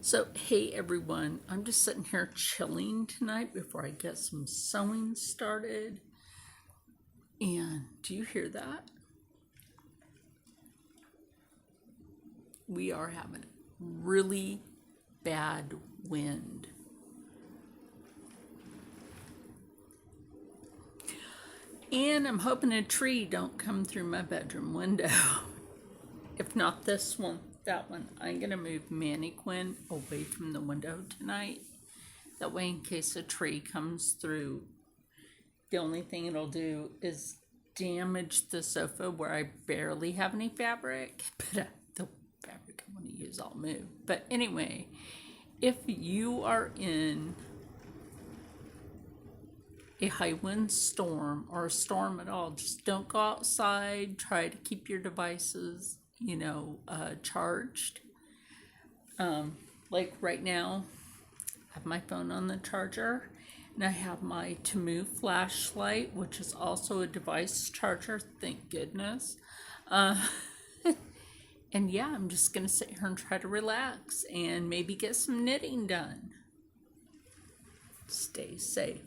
So, hey everyone, I'm just sitting here chilling tonight before I get some sewing started. And do you hear that? We are having really bad wind. And I'm hoping a tree don't come through my bedroom window. If not this one, that one. I'm going to move mannequin away from the window tonight. That way, in case a tree comes through, the only thing it'll do is damage the sofa where I barely have any fabric. But the fabric I want to use, I'll move. But anyway, if you are in a high wind storm or a storm at all, just don't go outside. Try to keep your devices, charged. Like right now, I have my phone on the charger, and I have my Temu flashlight, which is also a device charger, thank goodness. And yeah, I'm just gonna sit here and try to relax and maybe get some knitting done. Stay safe.